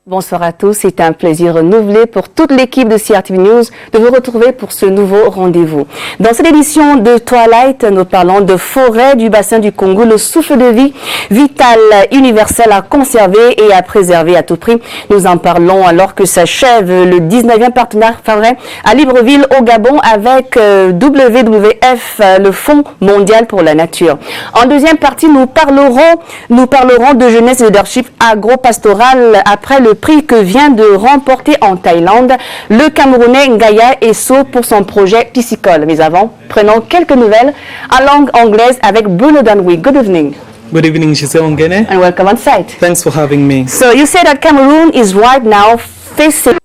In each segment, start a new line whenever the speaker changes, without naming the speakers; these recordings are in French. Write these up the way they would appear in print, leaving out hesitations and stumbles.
Bonsoir à tous, c'est un plaisir renouvelé pour toute l'équipe de CRTV News de vous retrouver pour ce nouveau rendez-vous. Dans cette édition de Twilight, nous parlons de forêt du bassin du Congo, le souffle de vie vital, universel à conserver et à préserver à tout prix. Nous en parlons alors que s'achève le 19e partenariat à Libreville au Gabon avec WWF, le Fonds mondial pour la nature. En deuxième partie, nous parlerons de jeunesse et leadership agro-pastoral après le prix que vient de remporter en Thaïlande le Camerounais Ngaya Esso pour son projet piscicole. Mais avant, prenons quelques nouvelles en langue anglaise avec Bruno Danwi. Good evening.
Good evening, Giselle Ongene.
And welcome on site.
Thanks for having me.
So you say that Cameroon is right now facing...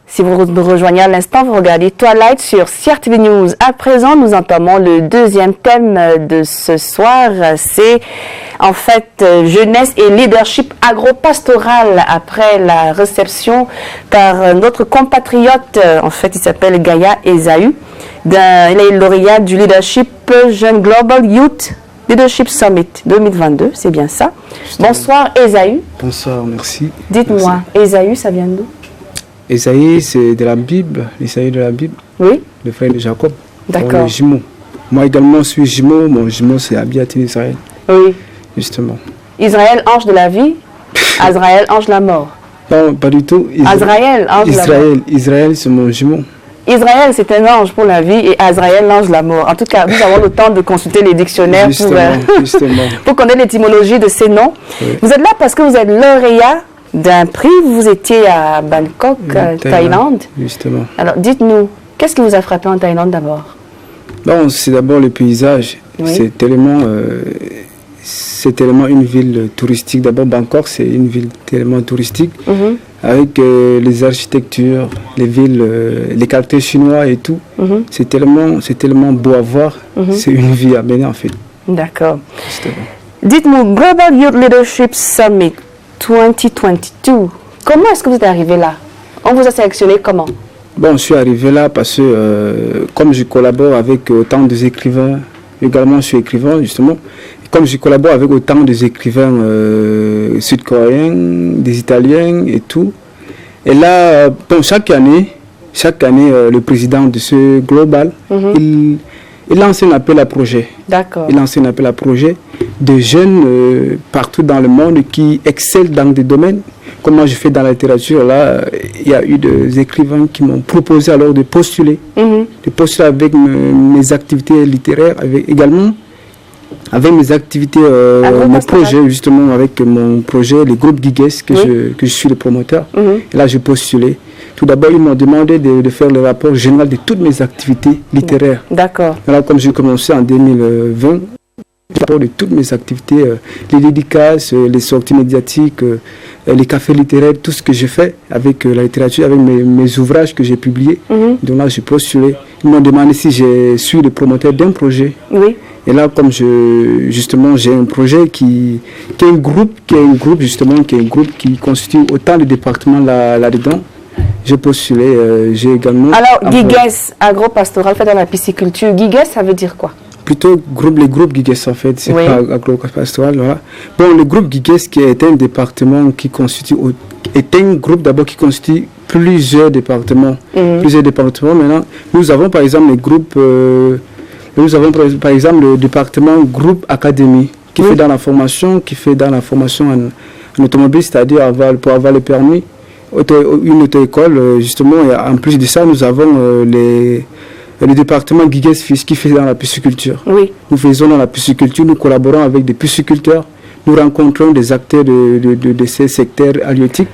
Si vous nous rejoignez à l'instant, vous regardez Twilight sur CRTV News. À présent, nous entamons le deuxième thème de ce soir. C'est en fait jeunesse et leadership agro-pastoral après la réception par notre compatriote, en fait il s'appelle Ngaya Esaü. Il est lauréat du Leadership Jeune Global Youth Leadership Summit 2022, c'est bien ça. Bonsoir Esaü.
Bonsoir, merci.
Dites-moi, Esaü, ça vient d'où?
Esaïe, c'est de la Bible, Esaïe de la Bible,
oui,
le frère de Jacob.
D'accord.
Les jumeaux. Moi également, je suis jumeau. Mon jumeau, c'est Abiathil Israël.
Oui.
Justement.
Israël, ange de la vie, Azraël, ange de la mort.
Non, pas du tout.
Azraël, ange de la mort.
Israël, c'est mon jumeau.
Israël, c'est un ange pour la vie et Azraël, l'ange de la mort. En tout cas, nous avons le temps de consulter les dictionnaires pour connaître l'étymologie de ces noms. Oui. Vous êtes là parce que vous êtes lauréat d'un prix. Vous étiez à Bangkok, Thaïlande.
Justement.
Alors, dites-nous, qu'est-ce qui vous a frappé en Thaïlande d'abord?
Bon, c'est d'abord le paysage. Oui. C'est tellement une ville touristique. D'abord, Bangkok, c'est une ville tellement touristique, avec les architectures, les villes, les quartiers chinois et tout. C'est tellement beau à voir. C'est une vie à mener, en fait.
D'accord. Dites-nous, Global Youth Leadership Summit 2022, comment est-ce que vous êtes arrivé là? On vous a sélectionné comment?
Bon, je suis arrivé là parce que comme je collabore avec autant d'écrivains, également je suis écrivain justement, comme je collabore avec autant d'écrivains sud-coréens, des Italiens et tout, et là, bon, chaque année, le président de ce global, il lance un appel à projet.
D'accord.
Il lance un appel à projet de jeunes partout dans le monde qui excellent dans des domaines. Comme moi je fais dans la littérature, là, il y a eu des écrivains qui m'ont proposé alors de postuler. De postuler avec mes activités littéraires, également avec mes activités, mes projets, justement, avec mon projet, les groupes Giges, que je suis le promoteur. Et là, j'ai postulé. Tout d'abord, ils m'ont demandé de faire le rapport général de toutes mes activités littéraires.
D'accord.
Alors, comme j'ai commencé en 2020, le rapport de toutes mes activités, les dédicaces, les sorties médiatiques, les cafés littéraires, tout ce que j'ai fait avec la littérature, avec mes ouvrages que j'ai publiés. Donc là, j'ai postulé. Ils m'ont demandé si je suis le promoteur d'un projet. Oui. Et là, comme justement, j'ai un projet qui est un groupe qui constitue autant de départements là-dedans. J'ai postulé, j'ai également...
Alors, Giges, agro-pastoral, fait dans la pisciculture, Giges, ça veut dire quoi? Plutôt
les groupes Giges, en fait, c'est pas agro-pastoral, voilà. Bon, le groupe Giges, qui est un département qui constitue... est un groupe d'abord qui constitue plusieurs départements. Plusieurs départements, maintenant, nous avons par exemple les groupes... nous avons par exemple le département groupe académie, qui fait dans la formation, en automobile, c'est-à-dire pour avoir le permis. Une auto-école, justement, et en plus de ça, nous avons le département Giges Fils qui fait dans la pisciculture. Oui. Nous faisons dans la pisciculture, nous collaborons avec des pisciculteurs, nous rencontrons des acteurs de ces secteurs halieutiques,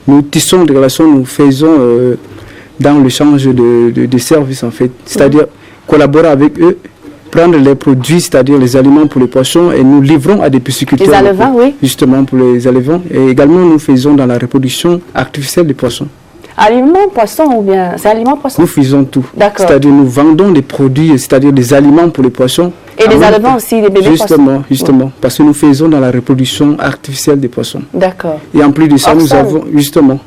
nous tissons des relations, nous faisons dans l'échange de services, en fait, c'est-à-dire collaborer avec eux, prendre les produits, c'est-à-dire les aliments pour les poissons, et nous livrons à des pisciculteurs.
Les alevins, oui.
Justement, pour les alevins. Et également, nous faisons dans la reproduction artificielle des poissons.
Aliments, poissons ou bien... C'est aliments, poissons?
Nous faisons tout.
D'accord.
C'est-à-dire, nous vendons des produits, c'est-à-dire des aliments pour les poissons.
Et les alevins aussi, les bébés poissons?
Justement. Parce que nous faisons dans la reproduction artificielle des poissons.
D'accord.
Et en plus de ça, nous avons... Justement,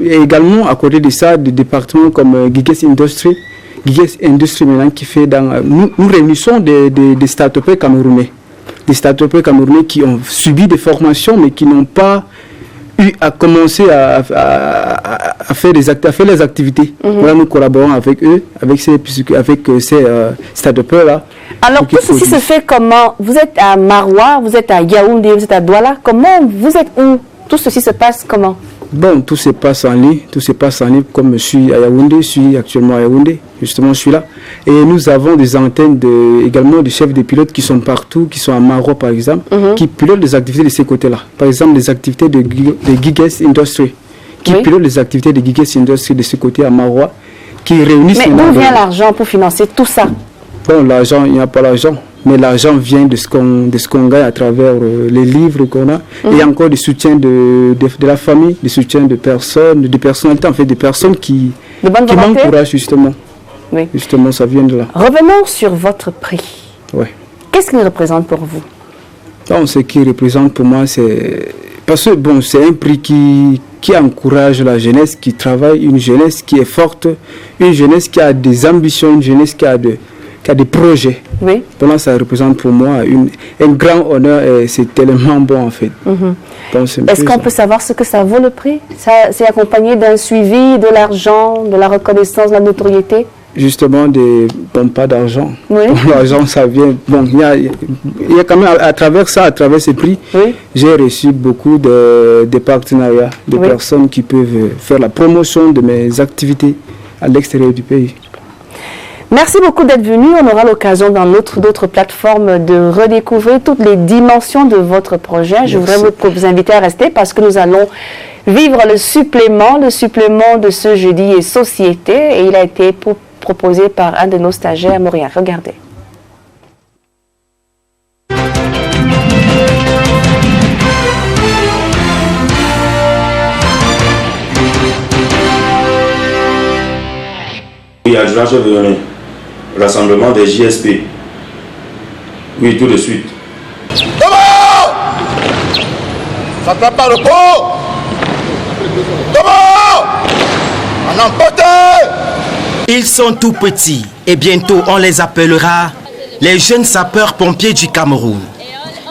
et également, à côté de ça, des départements comme Giges Industry, Giges Industry maintenant qui fait dans... Nous réunissons des start-upers camerounais. des start-upers camerounais qui ont subi des formations, mais qui n'ont pas eu à commencer à faire les activités. Voilà, nous collaborons avec eux, avec ces start-upers-là.
Alors, tout ceci se fait comment? Vous êtes à Maroua, vous êtes à Yaoundé, vous êtes à Douala. Comment vous êtes où? Tout ceci se passe comment?
Bon, tout se passe en ligne. Tout se passe en ligne. Comme je suis à Yaoundé, je suis actuellement à Yaoundé. Justement, je suis là. Et nous avons des antennes également de chefs de pilotes qui sont partout, qui sont à Maroua par exemple, qui pilotent les activités de ces côtés-là. Par exemple, les activités de Gigas Industry, qui pilotent les activités de Gigas Industry de ce côté à Maroua, qui réunissent...
Mais d'où vient l'argent pour financer tout ça?
Bon, l'argent, il n'y a pas l'argent. Mais l'argent vient de ce qu'on gagne à travers les livres qu'on a. Et encore du soutien de la famille, du soutien de personnes, de personnalités, en fait, des personnes qui m'encouragent justement.
Oui.
Justement, ça vient de là.
Revenons sur votre prix.
Ouais.
Qu'est-ce qu'il représente pour vous?
Donc, ce qui représente pour moi, c'est... Parce que, bon, c'est un prix qui encourage la jeunesse, qui travaille, une jeunesse qui est forte, une jeunesse qui a des ambitions, une jeunesse qui a des projets.
Oui.
Pendant ça représente pour moi un grand honneur et c'est tellement bon en fait.
Est-ce qu'on peut savoir ce que ça vaut le prix? C'est accompagné d'un suivi, de l'argent, de la reconnaissance, de la notoriété? Justement,
pas d'argent.
Oui.
L'argent, ça vient. Bon, il y a quand même à travers ces prix, j'ai reçu beaucoup de partenariats, de personnes qui peuvent faire la promotion de mes activités à l'extérieur du pays.
Merci beaucoup d'être venu. On aura l'occasion dans d'autres plateformes de redécouvrir toutes les dimensions de votre projet. Je voudrais vous inviter à rester parce que nous allons vivre le supplément de ce jeudi et société. Et il a été proposé par un de nos stagiaires à Montréal. Regardez.
Oui, adjudant chef de données. Rassemblement des JSP. Oui, tout de suite.
Comment? Ça ne pas le pot? Comment? On emporte!
Ils sont tout petits et bientôt on les appellera les jeunes sapeurs-pompiers du Cameroun.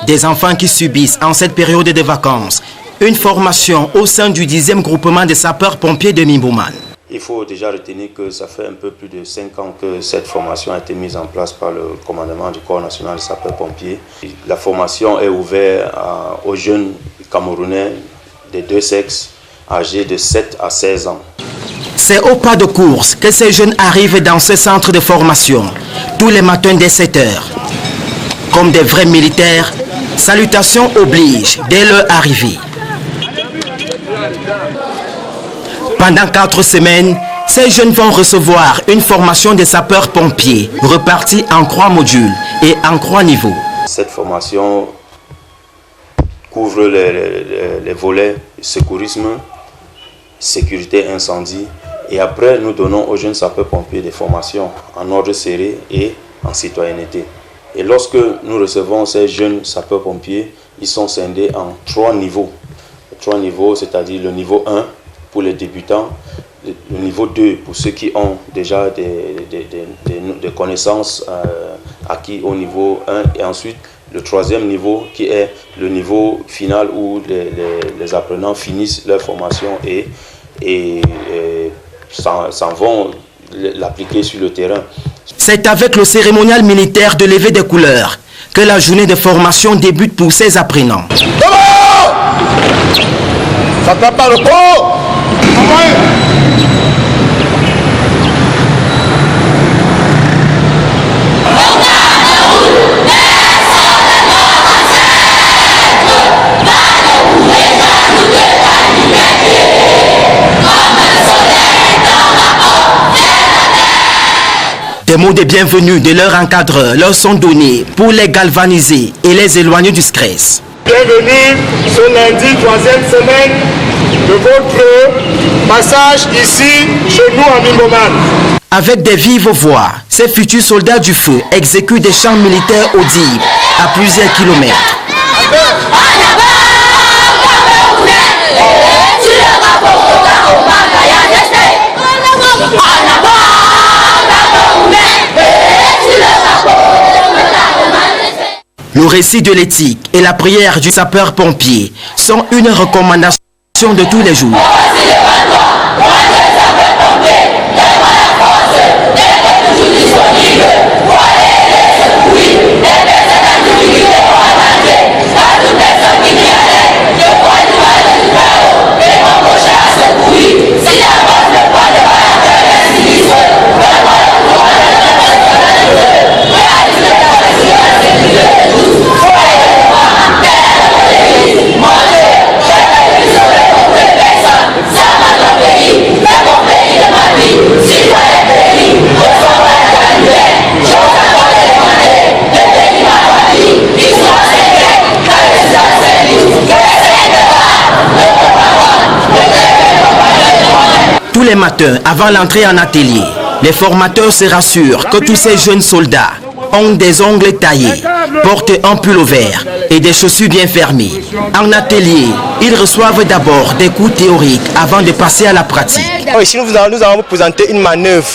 Des enfants qui subissent en cette période de vacances une formation au sein du 10e groupement des sapeurs-pompiers de Mbumane.
Il faut déjà retenir que ça fait un peu plus de 5 ans que cette formation a été mise en place par le commandement du Corps national des sapeurs-pompiers. La formation est ouverte aux jeunes Camerounais des deux sexes âgés de 7 à 16 ans.
C'est au pas de course que ces jeunes arrivent dans ce centre de formation, tous les matins dès 7 heures. Comme des vrais militaires, salutations obligent dès leur arrivée. Pendant 4 semaines, ces jeunes vont recevoir une formation de sapeurs-pompiers repartie en 3 modules et en 3 niveaux.
Cette formation couvre les volets secourisme, sécurité incendie et après nous donnons aux jeunes sapeurs-pompiers des formations en ordre serré et en citoyenneté. Et lorsque nous recevons ces jeunes sapeurs-pompiers, ils sont scindés en 3 niveaux. 3 niveaux, c'est-à-dire le niveau 1 pour les débutants, le niveau 2 pour ceux qui ont déjà des connaissances acquises au niveau 1 et ensuite le 3e niveau qui est le niveau final où les apprenants finissent leur formation et s'en vont l'appliquer sur le terrain.
C'est avec le cérémonial militaire de levée des couleurs que la journée de formation débute pour ces apprenants.
Ça ne pas le pot?
Des mots de bienvenue de leur encadreur leur sont donnés pour les galvaniser et les éloigner du stress.
Bienvenue ce lundi, 3e semaine de votre passage ici, chez nous à Mbumane.
Avec des vives voix, ces futurs soldats du feu exécutent des chants militaires audibles à plusieurs kilomètres. Le récit de l'éthique et la prière du sapeur-pompier sont une recommandation de tous les jours. Tous les matins, avant l'entrée en atelier, les formateurs se rassurent que tous ces jeunes soldats ont des ongles taillés, portent un pull vert et des chaussures bien fermées. En atelier, ils reçoivent d'abord des cours théoriques avant de passer à la pratique.
Ici, nous allons vous présenter une manœuvre.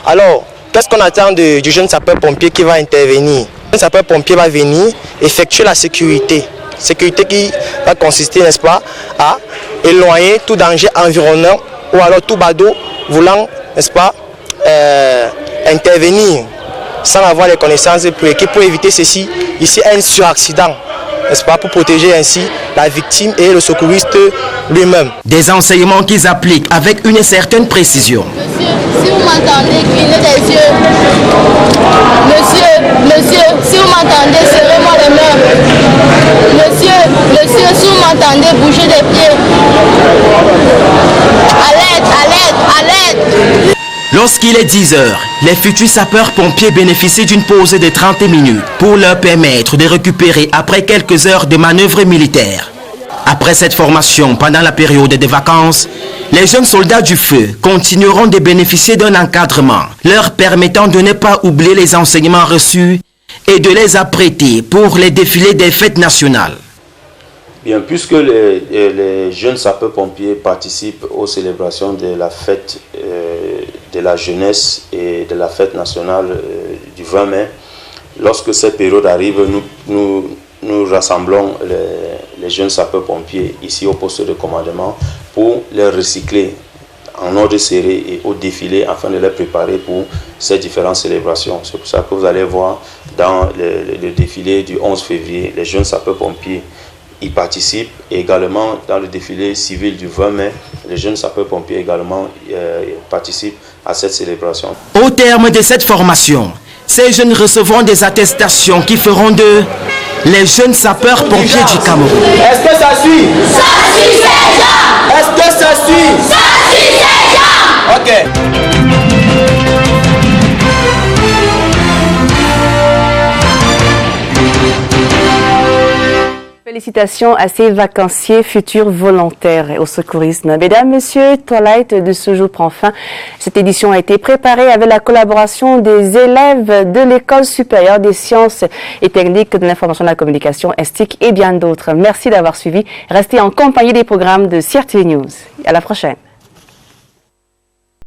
Alors, qu'est-ce qu'on attend du jeune sapeur-pompier qui va intervenir? Le jeune sapeur-pompier va venir effectuer la sécurité. Sécurité qui va consister, n'est-ce pas, à éloigner tout danger environnant ou alors tout badaud voulant, n'est-ce pas, intervenir sans avoir les connaissances prérequises pour éviter ceci, ici un suraccident, n'est-ce pas, pour protéger ainsi la victime et le secouriste lui-même.
Des enseignements qu'ils appliquent avec une certaine précision.
Monsieur, si vous m'entendez, clignez des yeux. Monsieur, si vous m'entendez, serrez-moi les mains. Monsieur, si vous m'entendez, bougez des pieds. À l'aide, à l'aide, à l'aide.
Lorsqu'il est 10 heures, les futurs sapeurs-pompiers bénéficient d'une pause de 30 minutes pour leur permettre de récupérer après quelques heures de manœuvres militaires. Après cette formation, pendant la période des vacances, les jeunes soldats du feu continueront de bénéficier d'un encadrement leur permettant de ne pas oublier les enseignements reçus et de les apprêter pour les défilés des fêtes nationales.
Bien, puisque les jeunes sapeurs-pompiers participent aux célébrations de la fête de la jeunesse et de la fête nationale du 20 mai, lorsque cette période arrive, nous rassemblons les jeunes sapeurs-pompiers ici au poste de commandement pour les recycler en ordre serré et au défilé afin de les préparer pour ces différentes célébrations. C'est pour ça que vous allez voir dans le défilé du 11 février, les jeunes sapeurs-pompiers y participent, et également dans le défilé civil du 20 mai, les jeunes sapeurs-pompiers également participent à cette célébration.
Au terme de cette formation, ces jeunes recevront des attestations qui feront d'eux les jeunes sapeurs-pompiers du Cameroun.
Est-ce que ça suit?
Ça suit, sergent.
Est-ce que ça suit?
Ça suit, sergent.
Ok.
Félicitations à ces vacanciers futurs volontaires au secourisme. Mesdames, Messieurs, Twilight de ce jour prend fin. Cette édition a été préparée avec la collaboration des élèves de l'École supérieure des sciences et techniques de l'information et de la communication, ESTIC et bien d'autres. Merci d'avoir suivi. Restez en compagnie des programmes de CRTV News. À la prochaine.